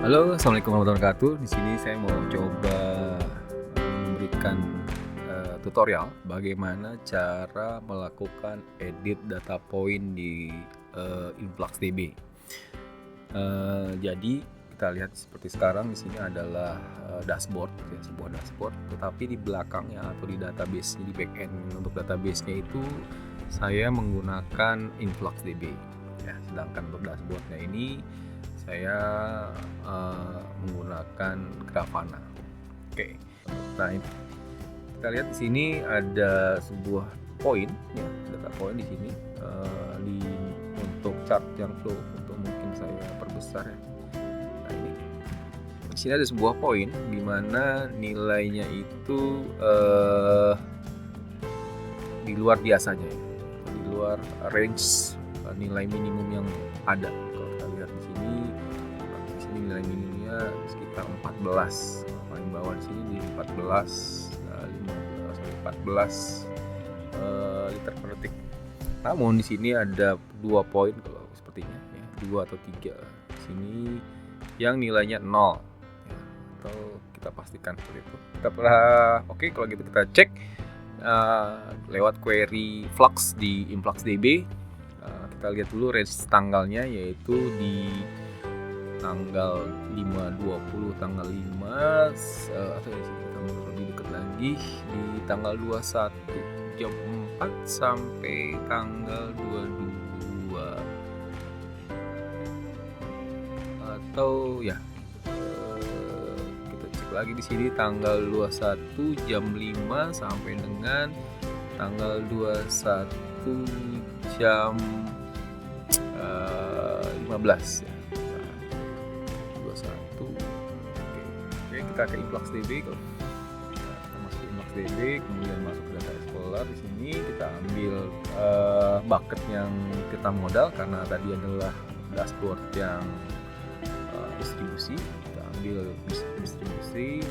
Halo, assalamualaikum warahmatullahi wabarakatuh. Di sini saya mau coba memberikan tutorial bagaimana cara melakukan edit data point di InfluxDB. Jadi kita lihat seperti sekarang di sini adalah dashboard, ya, sebuah dashboard. Tetapi di belakangnya atau di database-nya, di backend untuk database-nya itu saya menggunakan InfluxDB. Ya, sedangkan untuk dashboard-nya ini saya menggunakan Grafana. Oke. Nah, kita lihat di sini ada sebuah poin, ya, data poin di sini di untuk chart yang flow. Untuk mungkin saya perbesar ya. Nah, ini di sini ada sebuah poin di mana nilainya itu di luar biasanya, ya. Di luar range nilai minimum yang ada. Kalau kita lihat di sini nilai minimumnya sekitar 14, paling bawah di sini di 14 liter per detik. Namun di sini ada 2 poin kalau sepertinya, ya, 2 atau 3 di sini yang nilainya 0, ya, atau kita pastikan seperti itu. Oke, kalau gitu kita cek lewat query Flux di InfluxDB. Kita lihat dulu range tanggalnya, yaitu di tanggal 5.20, tanggal 5 atau di sini kita lebih dekat lagi di tanggal 21 jam 4 sampai tanggal 22, atau ya kita cek lagi di sini tanggal 21 jam 5 sampai dengan tanggal 21 jam 15, ya. Oke, kita ke InfluxDB. Kalau kita masuk ke InfluxDB, kemudian masuk ke Data Explorer. Di sini kita ambil bucket yang kita modal karena tadi adalah dashboard yang distribusi. Kita ambil distribusi,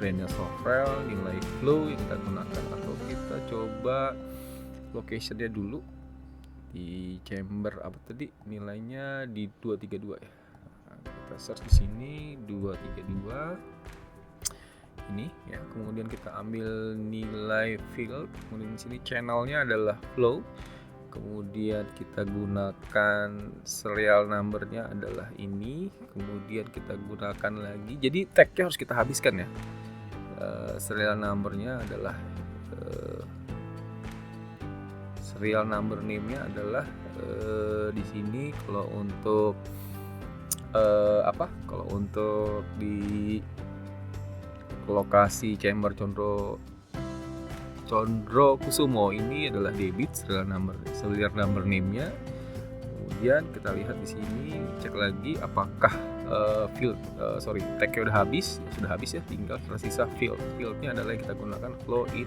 brandnya software, nilai flow yang kita gunakan, atau kita coba locationnya dulu di chamber apa tadi, nilainya di 232 ya. Kita search di sini 232 ini, ya. Kemudian kita ambil nilai field, kemudian di sini channelnya adalah flow, kemudian kita gunakan serial numbernya adalah ini, kemudian kita gunakan lagi, jadi tagnya harus kita habiskan, ya. Serial numbernya adalah serial number name-nya adalah di sini. Kalau untuk kalau untuk di lokasi chamber Condro Kusumo ini adalah debit serial number name-nya. Kemudian kita lihat di sini, cek lagi apakah tag-nya udah habis. Sudah habis, ya, tinggal tersisa fieldnya adalah yang kita gunakan flow in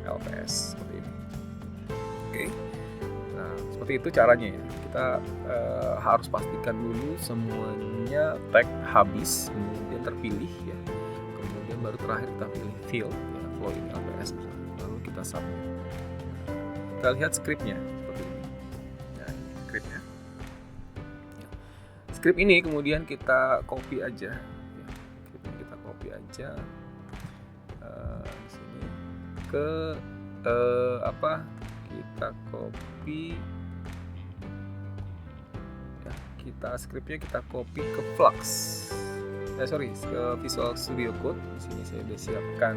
LPS seperti ini. Oke. Nah, seperti itu caranya, ya. Kita harus pastikan dulu semuanya tag habis, kemudian terpilih, ya. Kemudian baru terakhir kita pilih field, ya, flow in LPS, lalu kita submit. Kita lihat scriptnya seperti ini. Nah, scriptnya. Ya. Script ini kemudian kita copy aja, ya. Scriptnya kita copy aja di sini ke kita copy, ya, scriptnya kita copy ke Flux, ke Visual Studio Code. Di sini saya sudah siapkan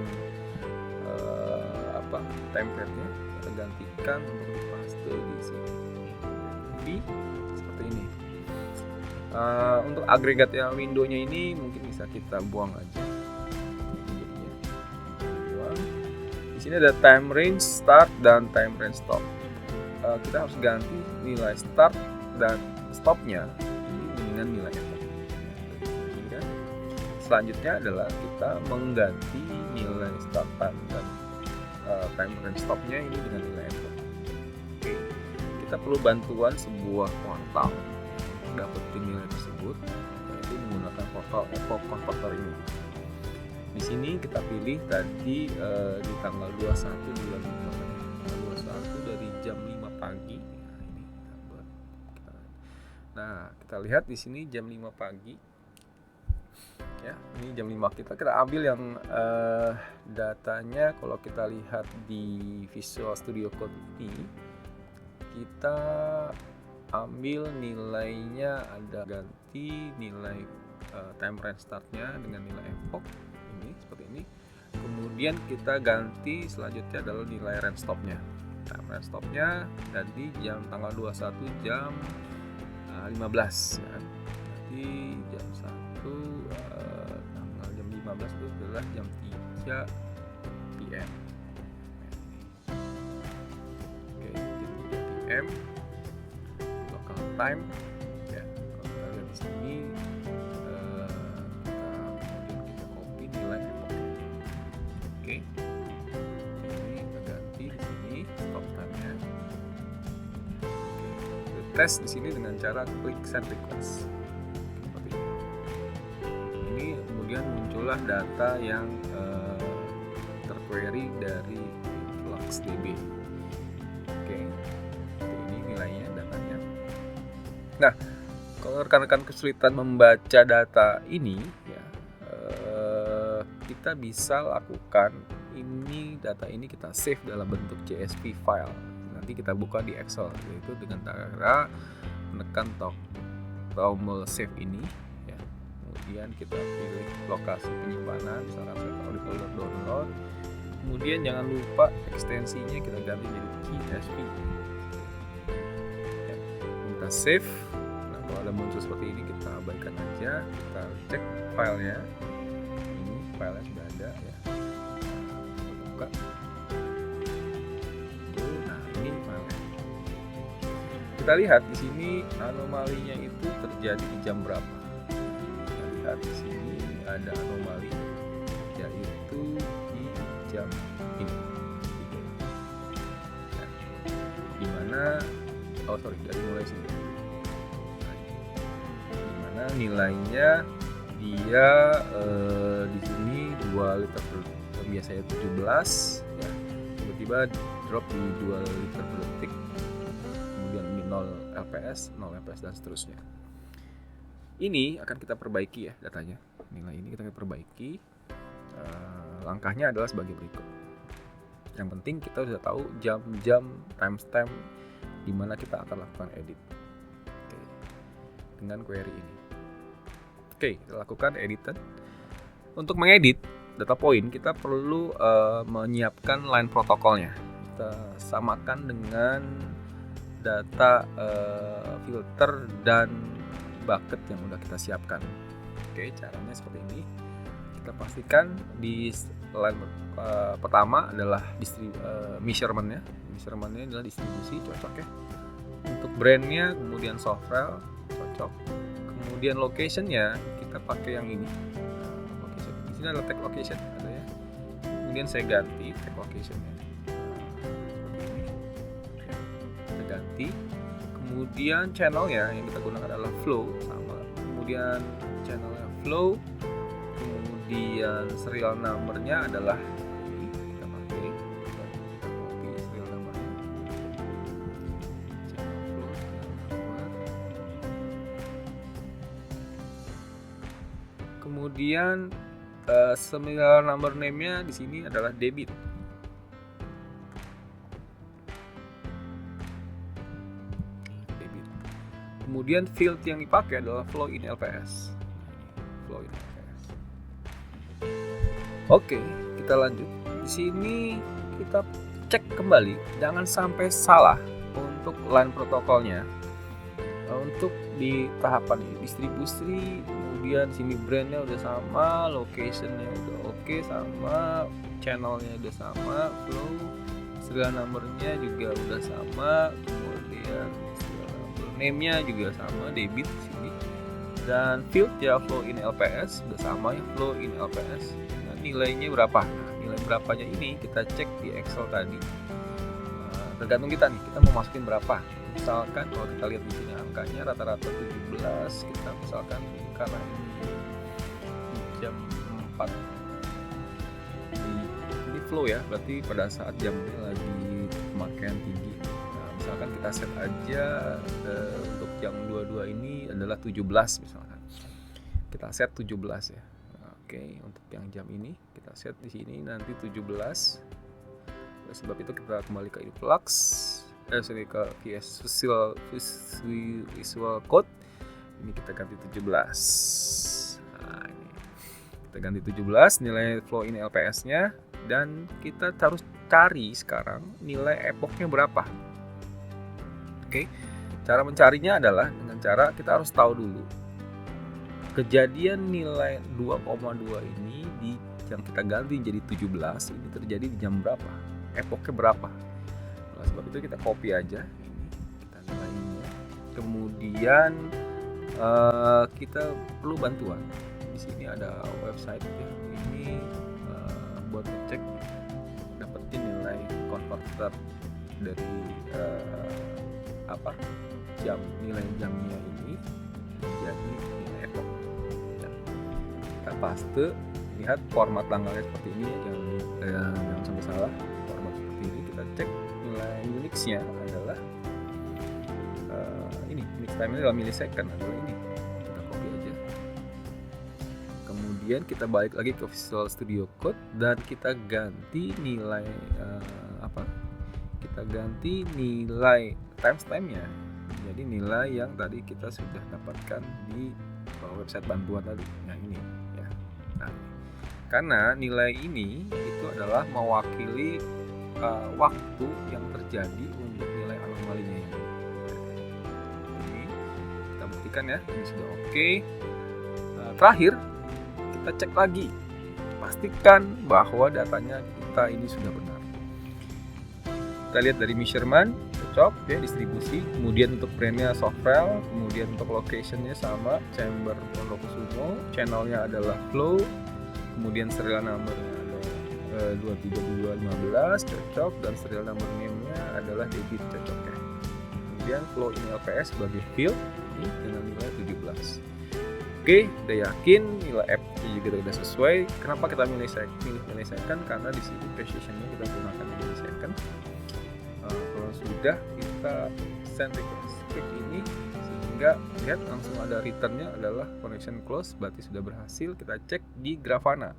template-nya, kita gantikan untuk dipaste di sini. Seperti ini. Untuk agregatnya window-nya ini mungkin bisa kita buang aja. Di sini ada time range start dan time range stop. Kita harus ganti nilai start dan stopnya dengan nilai enter. Selanjutnya adalah kita mengganti nilai start time dan time range stopnya ini dengan nilai enter. Oke, kita perlu bantuan sebuah portal untuk dapetin nilai tersebut, yaitu menggunakan portal Epoch Converter ini. Di sini kita pilih tadi di tanggal 21 bulan 5, tanggal 21 dari jam 5 pagi. Nah, kita lihat di sini jam 5 pagi. Ya, ini jam 5 kita ambil yang datanya. Kalau kita lihat di Visual Studio Code ini, kita ambil nilainya, ada ganti nilai time range startnya dengan nilai epoch ini seperti ini. Kemudian kita ganti selanjutnya adalah nilai range stopnya. Time range stopnya tadi tanggal 21 jam 15 ya. Jadi jam 1 tanggal jam 15 itu adalah jam 3 PM. Oke, jam 3 PM local time ya. Kalau kita lihat di sini kita copy nilai epoch. Oke. Ini kita ganti di sini stop time-nya. Oke. Tes di sini dengan cara klik send request. Ini kemudian muncullah data yang terquery dari FluxDB. Oke, ini nilainya, datanya. Nah, kalau rekan-rekan kesulitan membaca data ini, ya, kita bisa lakukan ini, data ini kita save dalam bentuk CSV file. Nanti kita buka di Excel, yaitu dengan cara menekan tombol save ini. Kemudian kita pilih lokasi penyimpanan, misalkan saya taruh di folder download. Kemudian jangan lupa ekstensinya kita ganti jadi CSV. Ya, kita save. Nah, kalau ada muncul seperti ini kita abaikan aja. Kita cek filenya. Ini filenya sudah ada ya. Kita buka. Nah, ini filenya. Kita lihat di sini anomalinya itu terjadi di jam berapa. Lihat di sini ada anomali, yaitu di jam ini. Nah, dimana dari mulai sini. Dimana nilainya dia di sini 2 liter biasanya 17 ya. Tiba-tiba drop di 2 liter per detik. Kemudian ini 0 LPS dan seterusnya. Ini akan kita perbaiki ya datanya. Nilai ini kita akan perbaiki. Langkahnya adalah sebagai berikut. Yang penting kita sudah tahu jam-jam, timestamp di mana kita akan lakukan edit. Oke. Dengan query ini. Oke, kita lakukan editan. Untuk mengedit data point kita perlu menyiapkan line protokolnya. Kita samakan dengan data filter dan bucket yang udah kita siapkan. Oke, caranya seperti ini. Kita pastikan di line pertama adalah measurement-nya. Measurement-nya adalah distribusi, cocok ya. Untuk brand-nya, kemudian software, cocok. Kemudian location-nya kita pakai yang ini. Location. Di sini ada tag location, ada ya. Kemudian saya ganti tag location-nya. Seperti ini. Kita ganti. Kemudian channelnya yang kita gunakan adalah flow sama. Kemudian channelnya flow. Kemudian serial number-nya adalah ini, kita pakai. Kita copy serial number-nya. Channel flow, serial number. Kemudian serial number name-nya di sini adalah debit. Kemudian field yang dipakai adalah flow in LPS. Flow in LPS. Oke, kita lanjut. Di sini kita cek kembali, jangan sampai salah untuk line protokolnya. Untuk di tahapan ini distribusi, kemudian sini brandnya udah sama, locationnya udah oke sama, channelnya udah sama, flow, serial numbernya juga udah sama, kemudian name-nya juga sama, debit sini, dan field ya flow in LPS udah sama ya, flow in LPS. Nah, nilainya berapa? Nah, nilai berapanya ini kita cek di Excel tadi. Tergantung kita nih, kita mau masukin berapa. Misalkan kalau kita lihat di sini angkanya rata-rata 17, kita misalkan karena ini jam 4 ini flow ya, berarti pada saat jamnya lagi pemakaian tinggi. Misalkan kita set aja untuk jam 22 ini adalah 17 misalkan. kita set 17 ya. Oke, untuk yang jam ini kita set di sini nanti 17. Oleh sebab itu kita kembali ke Influx, ke Visual Code. Ini kita ganti 17. Nah, ini kita ganti 17 nilai flow ini LPS-nya, dan kita harus cari sekarang nilai epochnya berapa. Oke. Cara mencarinya adalah dengan cara kita harus tahu dulu kejadian nilai 2,2 ini yang kita ganti jadi 17 ini terjadi di jam berapa, epochnya berapa. Nah, sebab itu kita copy aja ini, kita nilainya. Kemudian kita perlu bantuan. Di sini ada website ya, ini buat ngecek dapetin nilai konverter dari nilai jamnya ini jadi nilai epoch. Kita paste, lihat format tanggalnya seperti ini ya, jangan sampai salah. Format seperti ini, kita cek nilai Unix-nya adalah ini, Unix time-nya dalam millisecond adalah ini. Kita copy aja. Kemudian kita balik lagi ke Visual Studio Code dan kita ganti nilai kita ganti nilai timestamp-nya. Jadi nilai yang tadi kita sudah dapatkan di website bantuan tadi. Nah ini ya. Nah, karena nilai ini itu adalah mewakili waktu yang terjadi untuk nilai anomalinya ini. Ini kita buktikan ya, ini sudah oke. Terakhir kita cek lagi, pastikan bahwa datanya kita ini sudah benar. Kita lihat dari measurement cocok ya, distribusi, kemudian untuk brandnya Software, kemudian untuk locationnya sama, chamber Pondokkusumo, channelnya adalah flow, kemudian serial numbernya ada 23215 cocok, dan serial number name-nya adalah debit cocok ya. Kemudian flow ini LPS sebagai field ini dengan nilai 17. Oke, udah yakin nilai F juga udah sesuai. Kenapa kita milih millisecond? Karena di sini precision-nya kita gunakan millisecond. Kalau sudah kita send request klik ini, sehingga lihat langsung ada return-nya adalah connection close, berarti sudah berhasil. Kita cek di Grafana.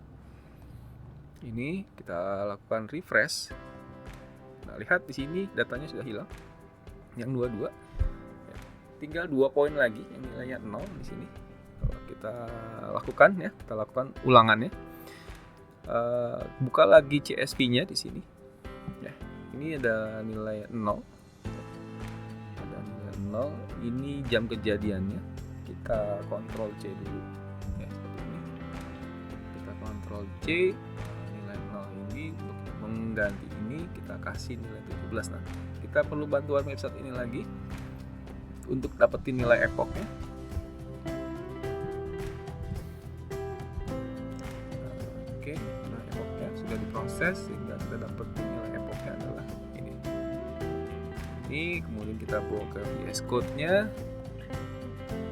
Ini kita lakukan refresh. Nah, lihat di sini datanya sudah hilang. Yang 22. Ya, tinggal 2 poin lagi yang nilainya 0 di sini. Kalau kita lakukan ya, kita lakukan ulangannya. Buka lagi CSV-nya di sini. Ya, ini ada nilai 0. Ada nilai 0. Ini jam kejadiannya. Kita Ctrl C dulu. Ya, seperti ini. Kita Ctrl C. Nilai 0 ini untuk mengganti ini kita kasih nilai 17 nanti. Kita perlu bantuan website ini lagi untuk dapetin nilai epochnya. Oke, nilai epochnya sudah diproses sehingga kita dapetin nilai epochnya adalah ini. Ini kemudian kita bawa ke VS Code-nya,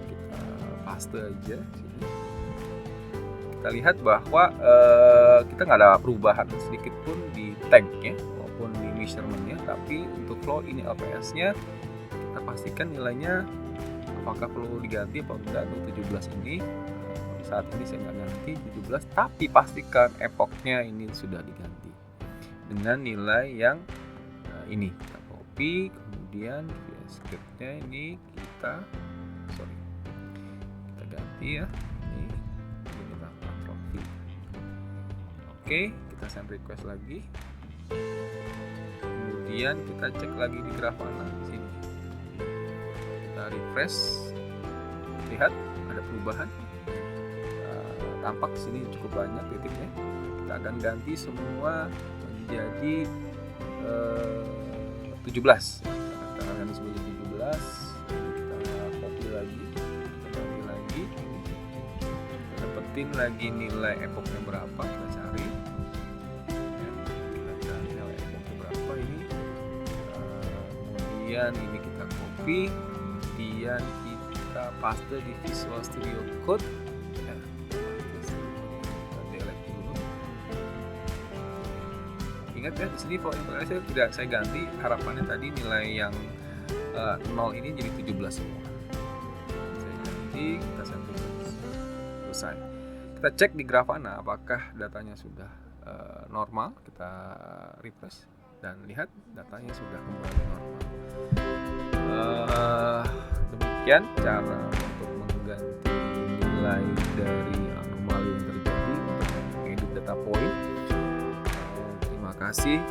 kita paste aja sini. Kita lihat bahwa kita nggak ada perubahan sedikit pun di tag-nya maupun di measurement-nya, tapi untuk flow ini LPS-nya kita pastikan nilainya apakah perlu diganti atau enggak untuk 17 ini. Saat ini saya nggak ganti 17, tapi pastikan epochnya ini sudah diganti dengan nilai yang ini. Kita copy, kemudian script-nya ini kita ganti ya. Ini kita Ctrl V. Oke, kita send request lagi. Kemudian kita cek lagi di Grafana di sini. Kita refresh, lihat ada perubahan. Tampak sini cukup banyak titiknya. Kita akan ganti semua menjadi 17. Kita akan ganti sebagai 17. Kita copy lagi, kita dapetin lagi nilai epochnya berapa, kita cari. Kita cari nilai epochnya berapa ini. Kemudian ini kita copy, kemudian kita paste di Visual Studio Code. Ingat ya, di sini flow input tidak saya ganti, harapannya tadi nilai yang 0 ini jadi 17 semua. Saya ganti, kita send selesai. Kita cek di Grafana apakah datanya sudah normal. Kita refresh dan lihat datanya sudah kembali normal. Demikian cara untuk mengganti nilai dari anomali yang terjadi untuk mengedit data point. Terima kasih.